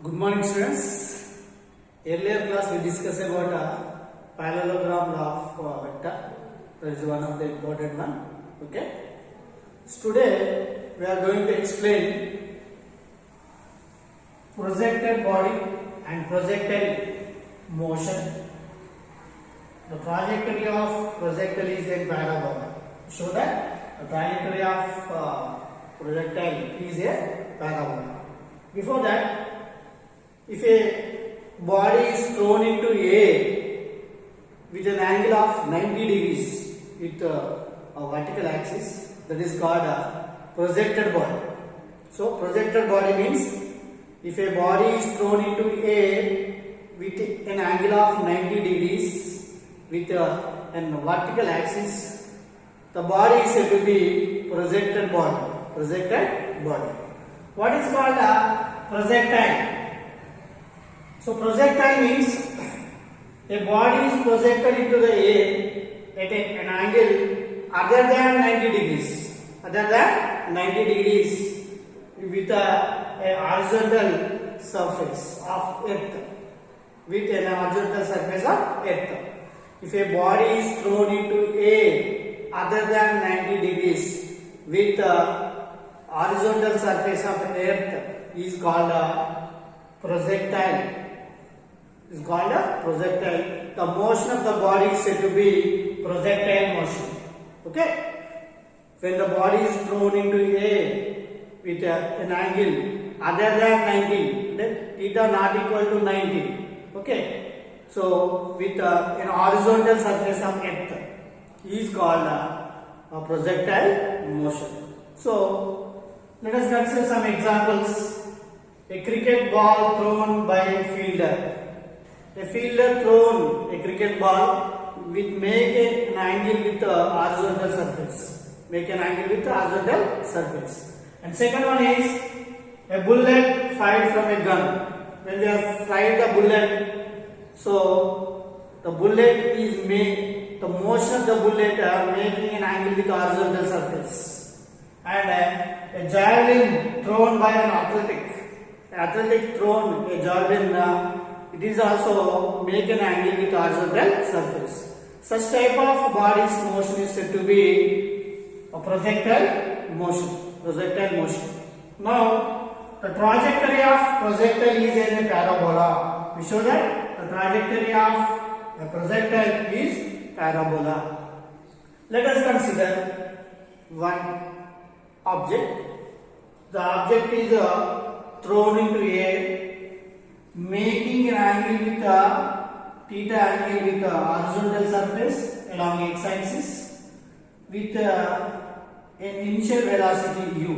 Good morning, students. Earlier class we discussed about parallelogram law of vector. That is one of the important one. Okay. So today we are going to explain projected body and projectile motion. The trajectory of projectile is a parabola. Show that the trajectory of projectile is a parabola. Before that, if a body is thrown into air with an angle of 90 degrees with a vertical axis, that is called a projected body. So projected body means if a body is thrown into air with an angle of 90 degrees with an vertical axis, the body is said to be projected body. Projected body. What is called a projectile? So projectile means a body is projected into the air at an angle other than 90 degrees. Other than 90 degrees with a horizontal surface of earth. With an horizontal surface of earth. If a body is thrown into air other than 90 degrees with a horizontal surface of earth is called a projectile. Is called a projectile. The motion of the body is said to be projectile motion. Okay. When the body is thrown into air with an angle other than 90, then theta not equal to 90. Okay. So with an horizontal surface of earth is called a projectile motion. So let us consider some examples. A cricket ball thrown by a fielder. A fielder thrown a cricket ball with make an angle with a horizontal surface. Make an angle with a horizontal surface. And second one is a bullet fired from a gun. When we have fired the bullet, so the bullet is made, the motion of the bullet making an angle with a horizontal surface. And a javelin thrown by an athletic thrown a javelin. It is also make an angle with horizontal surface. Such type of body's motion is said to be a projectile motion. Projectile motion. Now, the trajectory of projectile is in a parabola. We show that the trajectory of a projectile is parabola. Let us consider one object. The object is thrown into air, making an angle with a theta angle with a horizontal surface along x-axis with an initial velocity u.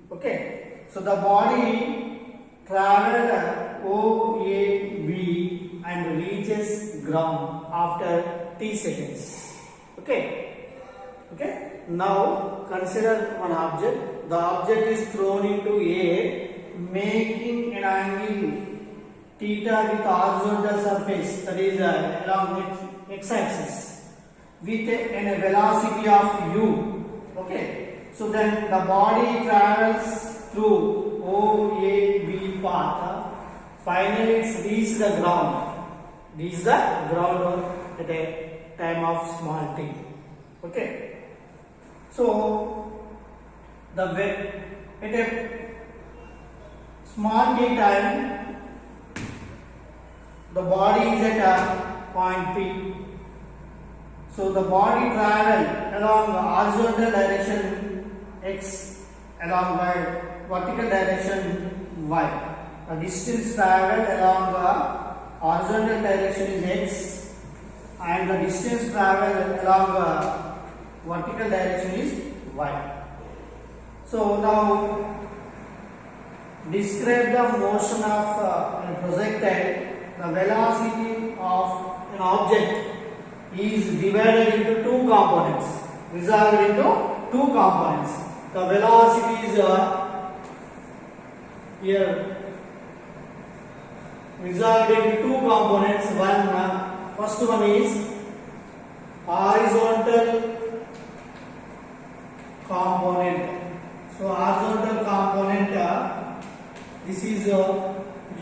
Okay, so the body traveled OAB and reaches ground after t seconds. Okay, now consider one object. The object is thrown into air, making an angle theta with horizontal surface, that is along x-axis with a velocity of u. Okay, so then the body travels through OAB path. Finally, it reaches the ground. This is the ground at a time of small t. Okay, so at a small t time, the body is at a point P. So the body travel along the horizontal direction x, along the vertical direction y. The distance traveled along the horizontal direction is x, and the distance traveled along the vertical direction is y. So now describe the motion of a projectile. The velocity of an object is divided into two components, resolved into two components. The velocity is here resolved into two components. First one is horizontal component. So horizontal component, this is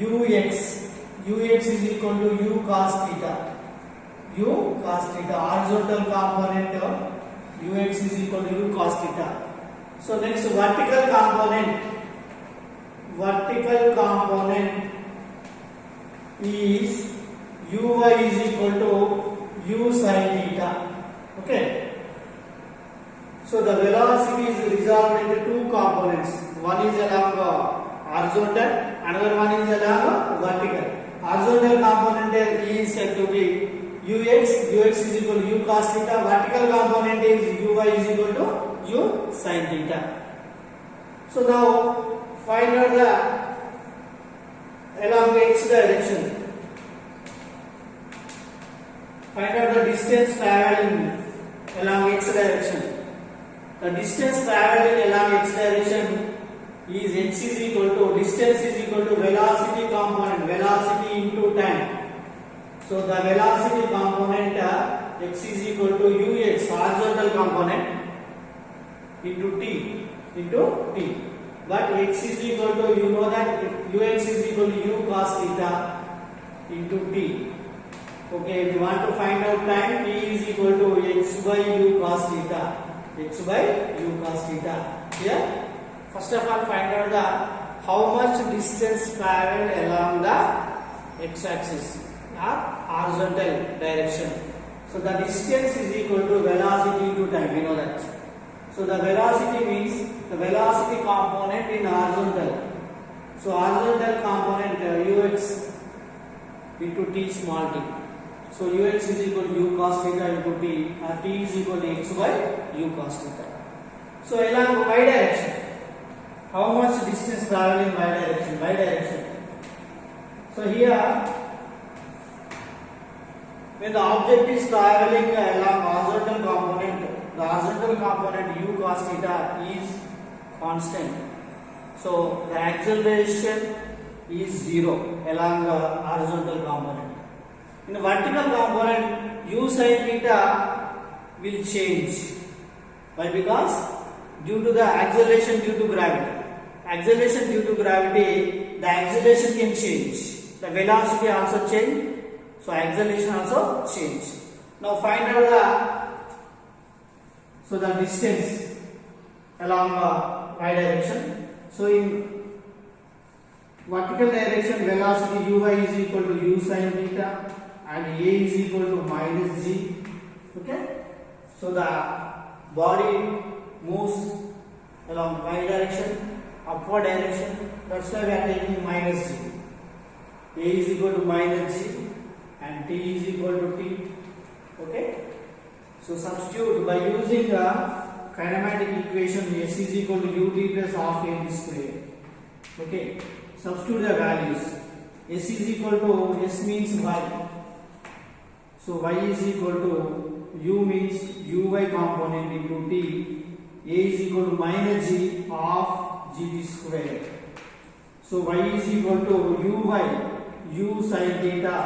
ux is equal to u cos theta. Horizontal component ux is equal to u cos theta. So next vertical component is uy is equal to u sin theta. Okay. So the velocity is resolved into two components. One is along horizontal, another one is along vertical. Horizontal component is said to be ux is equal to u cos theta. Vertical component is uy is equal to u sin theta. So now find out the along the x direction. Find out the distance traveling along x direction. The distance traveling along x direction is x is equal to distance is equal to velocity component, velocity into time. So the velocity component x is equal to ux, horizontal component, into t. But x is equal to, you know that ux is equal to u cos theta into t. Okay, if you want to find out time, t is equal to x by u cos theta. Here, first of all, find out the how much distance traveled along the x-axis or horizontal direction. So the distance is equal to velocity into time. We know that. So the velocity means the velocity component in horizontal. So horizontal component ux into t small t. So ux is equal to u cos theta into t, or t is equal to x by u cos theta. So along y direction, how much distance travel in y direction? So here, when the object is traveling along horizontal component, the horizontal component u cos theta is constant. So the acceleration is 0 along the horizontal component. In the vertical component, u sin theta will change. Why? Because due to the acceleration due to gravity. Acceleration due to gravity, the acceleration can change. The velocity also change. So acceleration also change. Now find out the distance along y direction. So in vertical direction, velocity uy is equal to u sin theta and a is equal to minus g. Okay. So the body moves along y direction, upward direction. That's why we are taking minus g. A is equal to minus g and t is equal to t. Okay. So substitute by using the kinematic equation s is equal to ut plus half a square. Okay. Substitute the values. S is equal to, s means y. So y is equal to, u means uy component into t. A is equal to minus g half gt square. So y is equal to uy, u sin theta.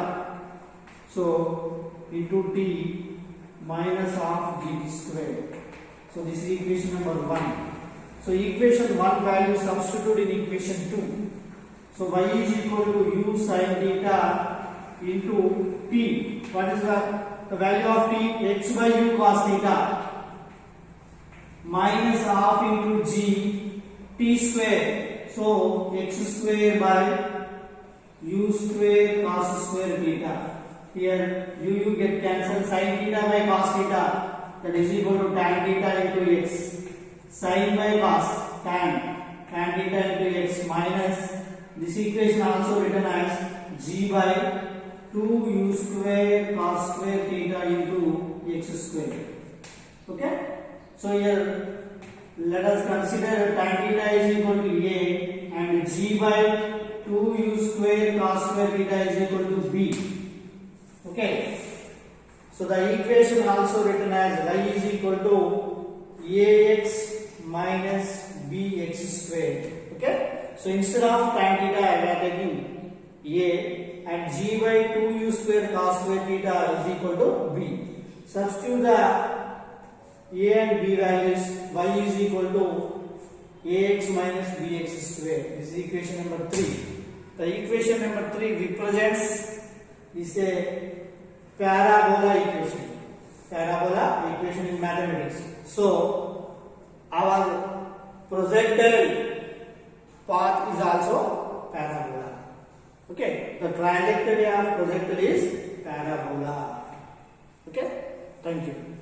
So into t minus half gt square. So this is equation number 1. So equation 1 value substitute in equation 2. So y is equal to u sin theta into t. What is the value of t? X by u cos theta minus half into g t square. So x square by u square cos square theta. Here u get cancelled. Sin theta by cos theta, that is equal to tan theta into x. Sin by cos, tan theta into x minus this equation also written as g by 2u square cos square theta into x square. Okay. So here let us consider tan theta is equal to a and g by 2u square cos square theta is equal to b. Okay. So the equation also written as y is equal to ax minus bx square. Okay. So instead of tan theta, we are taking a and g by 2u square cos square theta is equal to b. Substitute the a and b values. Y is equal to ax minus bx square. This is equation number 3. The equation number 3 represents is a parabola equation. Parabola equation in mathematics. So our projectile path is also parabola. Okay, the trajectory of projectile is parabola. Okay, thank you.